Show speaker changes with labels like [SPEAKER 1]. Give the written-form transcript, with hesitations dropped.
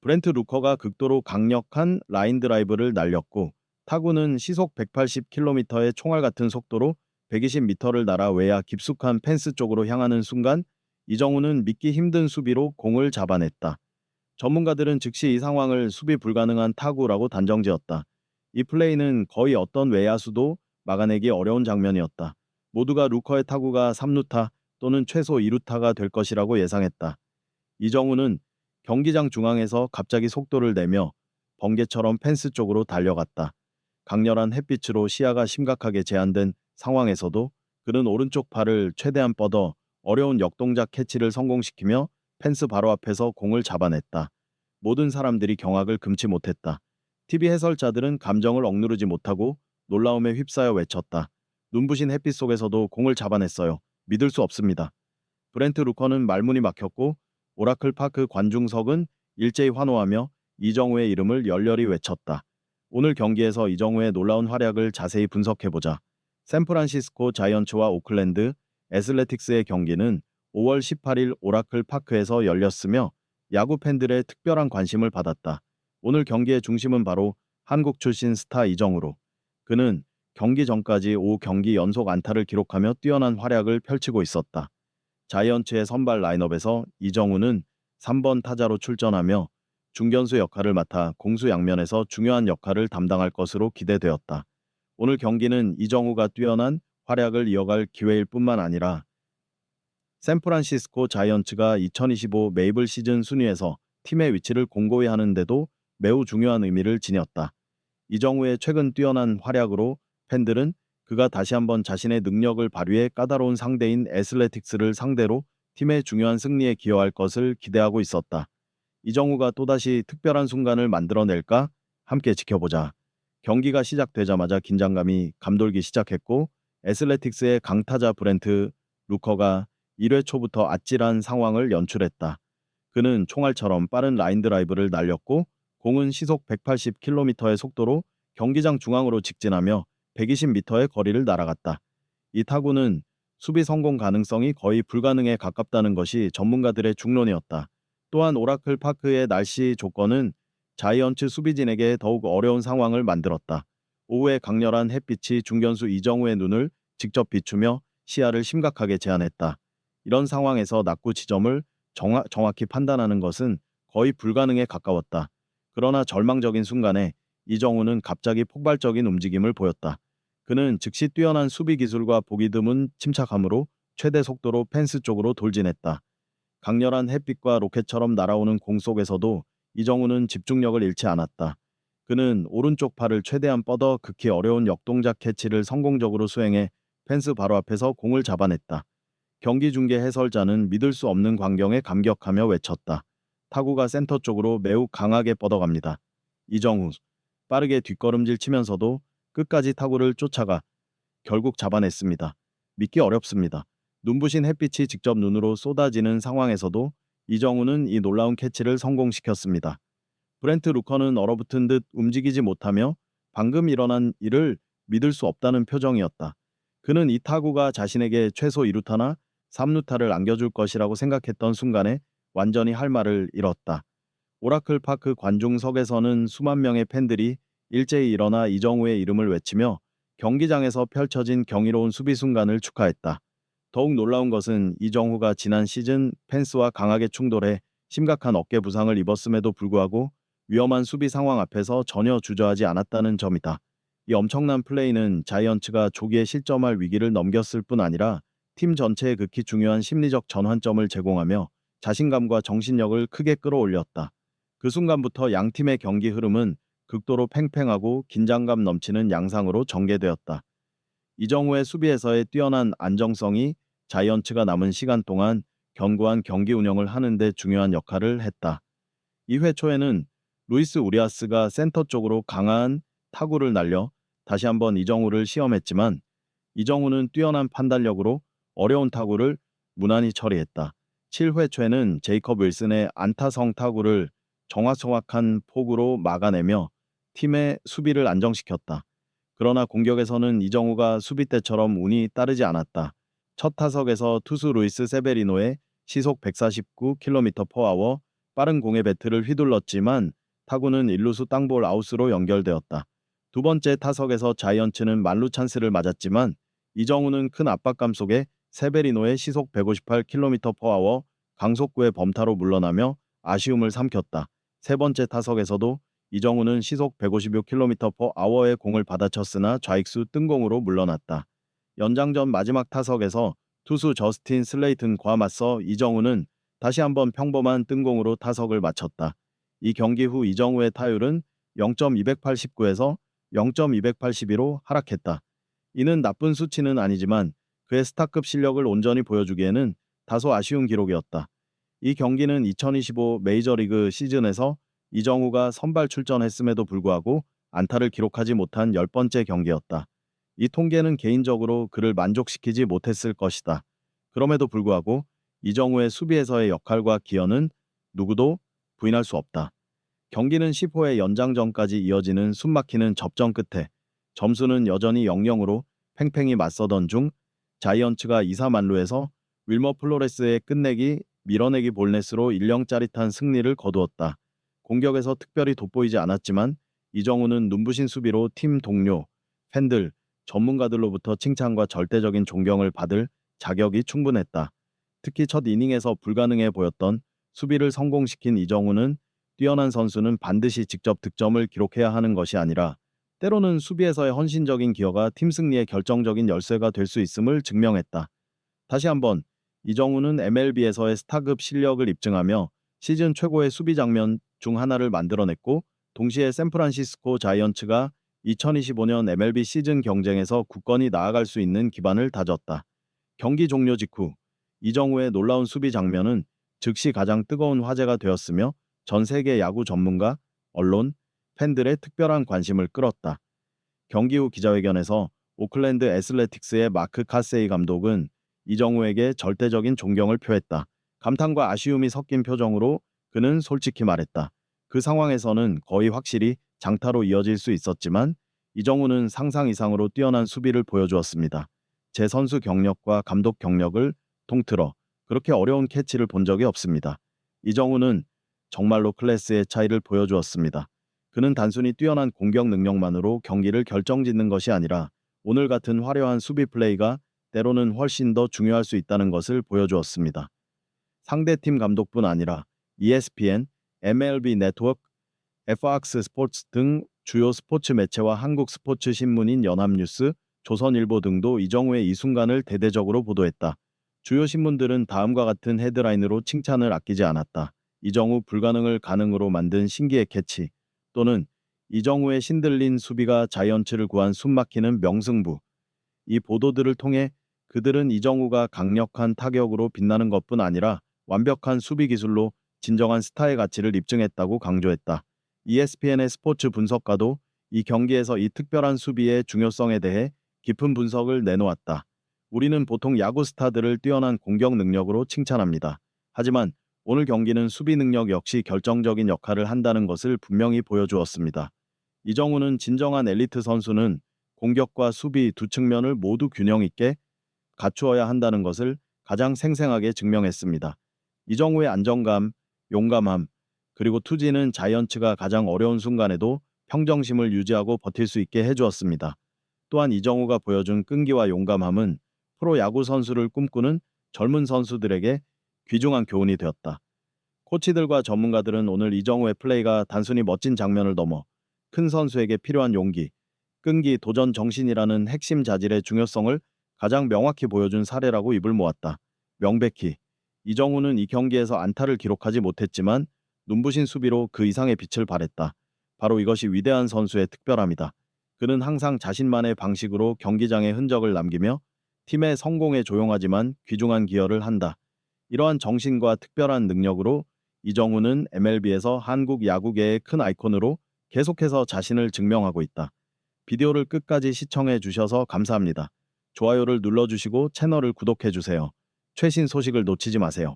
[SPEAKER 1] 브렌트 루커가 극도로 강력한 라인 드라이브를 날렸고 타구는 시속 180km의 총알 같은 속도로 120m를 날아 외야 깊숙한 펜스 쪽으로 향하는 순간 이정우는 믿기 힘든 수비로 공을 잡아냈다. 전문가들은 즉시 이 상황을 수비 불가능한 타구라고 단정지었다. 이 플레이는 거의 어떤 외야수도 막아내기 어려운 장면이었다. 모두가 루커의 타구가 3루타 또는 최소 2루타가 될 것이라고 예상했다. 이정우는 경기장 중앙에서 갑자기 속도를 내며 번개처럼 펜스 쪽으로 달려갔다. 강렬한 햇빛으로 시야가 심각하게 제한된 상황에서도 그는 오른쪽 팔을 최대한 뻗어 어려운 역동작 캐치를 성공시키며 펜스 바로 앞에서 공을 잡아냈다. 모든 사람들이 경악을 금치 못했다. TV 해설자들은 감정을 억누르지 못하고 놀라움에 휩싸여 외쳤다. 눈부신 햇빛 속에서도 공을 잡아냈어요. 믿을 수 없습니다. 브렌트 루커는 말문이 막혔고 오라클 파크 관중석은 일제히 환호하며 이정우의 이름을 열렬히 외쳤다. 오늘 경기에서 이정우의 놀라운 활약을 자세히 분석해보자. 샌프란시스코 자이언츠와 오클랜드 애슬레틱스의 경기는 5월 18일 오라클 파크에서 열렸으며 야구 팬들의 특별한 관심을 받았다. 오늘 경기의 중심은 바로 한국 출신 스타 이정우로. 그는 경기 전까지 5경기 연속 안타를 기록하며 뛰어난 활약을 펼치고 있었다. 자이언츠의 선발 라인업에서 이정우는 3번 타자로 출전하며 중견수 역할을 맡아 공수 양면에서 중요한 역할을 담당할 것으로 기대되었다. 오늘 경기는 이정우가 뛰어난 활약을 이어갈 기회일 뿐만 아니라 샌프란시스코 자이언츠가 2025 메이블 시즌 순위에서 팀의 위치를 공고히 하는데도 매우 중요한 의미를 지녔다. 이정우의 최근 뛰어난 활약으로 팬들은 그가 다시 한번 자신의 능력을 발휘해 까다로운 상대인 애슬레틱스를 상대로 팀의 중요한 승리에 기여할 것을 기대하고 있었다. 이정우가 또다시 특별한 순간을 만들어낼까? 함께 지켜보자. 경기가 시작되자마자 긴장감이 감돌기 시작했고 애슬레틱스의 강타자 브렌트 루커가 1회 초부터 아찔한 상황을 연출했다. 그는 총알처럼 빠른 라인 드라이브를 날렸고 공은 시속 180km의 속도로 경기장 중앙으로 직진하며 120m의 거리를 날아갔다. 이 타구는 수비 성공 가능성이 거의 불가능에 가깝다는 것이 전문가들의 중론이었다. 또한 오라클 파크의 날씨 조건은 자이언츠 수비진에게 더욱 어려운 상황을 만들었다. 오후에 강렬한 햇빛이 중견수 이정우의 눈을 직접 비추며 시야를 심각하게 제한했다. 이런 상황에서 낙구 지점을 정확히 판단하는 것은 거의 불가능에 가까웠다. 그러나 절망적인 순간에 이정우는 갑자기 폭발적인 움직임을 보였다. 그는 즉시 뛰어난 수비 기술과 보기 드문 침착함으로 최대 속도로 펜스 쪽으로 돌진했다. 강렬한 햇빛과 로켓처럼 날아오는 공 속에서도 이정우는 집중력을 잃지 않았다. 그는 오른쪽 팔을 최대한 뻗어 극히 어려운 역동작 캐치를 성공적으로 수행해 펜스 바로 앞에서 공을 잡아냈다. 경기 중계 해설자는 믿을 수 없는 광경에 감격하며 외쳤다. 타구가 센터 쪽으로 매우 강하게 뻗어갑니다. 이정우 빠르게 뒷걸음질 치면서도 끝까지 타구를 쫓아가 결국 잡아냈습니다. 믿기 어렵습니다. 눈부신 햇빛이 직접 눈으로 쏟아지는 상황에서도 이정우는 이 놀라운 캐치를 성공시켰습니다. 브렌트 루커는 얼어붙은 듯 움직이지 못하며 방금 일어난 일을 믿을 수 없다는 표정이었다. 그는 이 타구가 자신에게 최소 2루타나 3루타를 안겨줄 것이라고 생각했던 순간에 완전히 할 말을 잃었다. 오라클 파크 관중석에서는 수만 명의 팬들이 일제히 일어나 이정우의 이름을 외치며 경기장에서 펼쳐진 경이로운 수비 순간을 축하했다. 더욱 놀라운 것은 이정우가 지난 시즌 펜스와 강하게 충돌해 심각한 어깨 부상을 입었음에도 불구하고 위험한 수비 상황 앞에서 전혀 주저하지 않았다는 점이다. 이 엄청난 플레이는 자이언츠가 조기에 실점할 위기를 넘겼을 뿐 아니라 팀 전체에 극히 중요한 심리적 전환점을 제공하며 자신감과 정신력을 크게 끌어올렸다. 그 순간부터 양 팀의 경기 흐름은 극도로 팽팽하고 긴장감 넘치는 양상으로 전개되었다. 이정우의 수비에서의 뛰어난 안정성이 자이언츠가 남은 시간 동안 견고한 경기 운영을 하는 데 중요한 역할을 했다. 2회 초에는 루이스 우리아스가 센터 쪽으로 강한 타구를 날려 다시 한번 이정우를 시험했지만 이정우는 뛰어난 판단력으로 어려운 타구를 무난히 처리했다. 7회 초에는 제이컵 윌슨의 안타성 타구를 정확한 폭으로 막아내며 팀의 수비를 안정시켰다. 그러나 공격에서는 이정우가 수비 때처럼 운이 따르지 않았다. 첫 타석에서 투수 루이스 세베리노의 시속 149km/h 빠른 공에 배트를 휘둘렀지만 타구는 1루수 땅볼 아웃으로 연결되었다. 두 번째 타석에서 자이언츠는 만루 찬스를 맞았지만 이정우는 큰 압박감 속에 세베리노의 시속 158km/h 강속구의 범타로 물러나며 아쉬움을 삼켰다. 세 번째 타석에서도 이정우는 시속 156km/h의 공을 받아쳤으나 좌익수 뜬공으로 물러났다. 연장전 마지막 타석에서 투수 저스틴 슬레이튼과 맞서 이정우는 다시 한번 평범한 뜬공으로 타석을 마쳤다. 이 경기 후 이정우의 타율은 0.289에서 0.282로 하락했다. 이는 나쁜 수치는 아니지만 그의 스타급 실력을 온전히 보여주기에는 다소 아쉬운 기록이었다. 이 경기는 2025 메이저리그 시즌에서 이정우가 선발 출전했음에도 불구하고 안타를 기록하지 못한 10번째 경기였다. 이 통계는 개인적으로 그를 만족시키지 못했을 것이다. 그럼에도 불구하고 이정우의 수비에서의 역할과 기여는 누구도 부인할 수 없다. 경기는 10호의 연장전까지 이어지는 숨막히는 접전 끝에 점수는 여전히 0-0으로 팽팽히 맞서던 중 자이언츠가 2사 만루에서 윌머 플로레스의 끝내기 밀어내기 볼넷으로 1-0 짜릿한 승리를 거두었다. 공격에서 특별히 돋보이지 않았지만 이정우는 눈부신 수비로 팀 동료, 팬들, 전문가들로부터 칭찬과 절대적인 존경을 받을 자격이 충분했다. 특히 첫 이닝에서 불가능해 보였던 수비를 성공시킨 이정우는 뛰어난 선수는 반드시 직접 득점을 기록해야 하는 것이 아니라 때로는 수비에서의 헌신적인 기여가 팀 승리의 결정적인 열쇠가 될 수 있음을 증명했다. 다시 한번 이정우는 MLB에서의 스타급 실력을 입증하며 시즌 최고의 수비 장면 중 하나를 만들어냈고 동시에 샌프란시스코 자이언츠가 2025년 MLB 시즌 경쟁에서 굳건히 나아갈 수 있는 기반을 다졌다. 경기 종료 직후 이정우의 놀라운 수비 장면은 즉시 가장 뜨거운 화제가 되었으며 전 세계 야구 전문가, 언론, 팬들의 특별한 관심을 끌었다. 경기 후 기자회견에서 오클랜드 애슬레틱스의 마크 카세이 감독은 이정우에게 절대적인 존경을 표했다. 감탄과 아쉬움이 섞인 표정으로 그는 솔직히 말했다. 그 상황에서는 거의 확실히 장타로 이어질 수 있었지만 이정우는 상상 이상으로 뛰어난 수비를 보여주었습니다. 제 선수 경력과 감독 경력을 통틀어 그렇게 어려운 캐치를 본 적이 없습니다. 이정우는 정말로 클래스의 차이를 보여주었습니다. 그는 단순히 뛰어난 공격 능력만으로 경기를 결정짓는 것이 아니라 오늘 같은 화려한 수비 플레이가 때로는 훨씬 더 중요할 수 있다는 것을 보여주었습니다. 상대팀 감독뿐 아니라 ESPN, MLB 네트워크, FX 스포츠 등 주요 스포츠 매체와 한국 스포츠 신문인 연합뉴스, 조선일보 등도 이정우의 이 순간을 대대적으로 보도했다. 주요 신문들은 다음과 같은 헤드라인으로 칭찬을 아끼지 않았다. 이정우 불가능을 가능으로 만든 신기의 캐치 또는 이정우의 신들린 수비가 자이언츠를 구한 숨막히는 명승부. 이 보도들을 통해 그들은 이정우가 강력한 타격으로 빛나는 것뿐 아니라 완벽한 수비 기술로 진정한 스타의 가치를 입증했다고 강조했다. ESPN의 스포츠 분석가도 이 경기에서 이 특별한 수비의 중요성에 대해 깊은 분석을 내놓았다. 우리는 보통 야구 스타들을 뛰어난 공격 능력으로 칭찬합니다. 하지만 오늘 경기는 수비 능력 역시 결정적인 역할을 한다는 것을 분명히 보여주었습니다. 이정우는 진정한 엘리트 선수는 공격과 수비 두 측면을 모두 균형 있게 갖추어야 한다는 것을 가장 생생하게 증명했습니다. 이정우의 안정감, 용감함, 그리고 투지는 자이언츠가 가장 어려운 순간에도 평정심을 유지하고 버틸 수 있게 해주었습니다. 또한 이정우가 보여준 끈기와 용감함은 프로야구 선수를 꿈꾸는 젊은 선수들에게 귀중한 교훈이 되었다. 코치들과 전문가들은 오늘 이정우의 플레이가 단순히 멋진 장면을 넘어 큰 선수에게 필요한 용기, 끈기, 도전 정신이라는 핵심 자질의 중요성을 가장 명확히 보여준 사례라고 입을 모았다. 명백히 이정우는 이 경기에서 안타를 기록하지 못했지만 눈부신 수비로 그 이상의 빛을 발했다. 바로 이것이 위대한 선수의 특별함이다. 그는 항상 자신만의 방식으로 경기장에 흔적을 남기며 팀의 성공에 조용하지만 귀중한 기여를 한다. 이러한 정신과 특별한 능력으로 이정우는 MLB에서 한국 야구계의 큰 아이콘으로 계속해서 자신을 증명하고 있다. 비디오를 끝까지 시청해 주셔서 감사합니다. 좋아요를 눌러주시고 채널을 구독해 주세요. 최신 소식을 놓치지 마세요.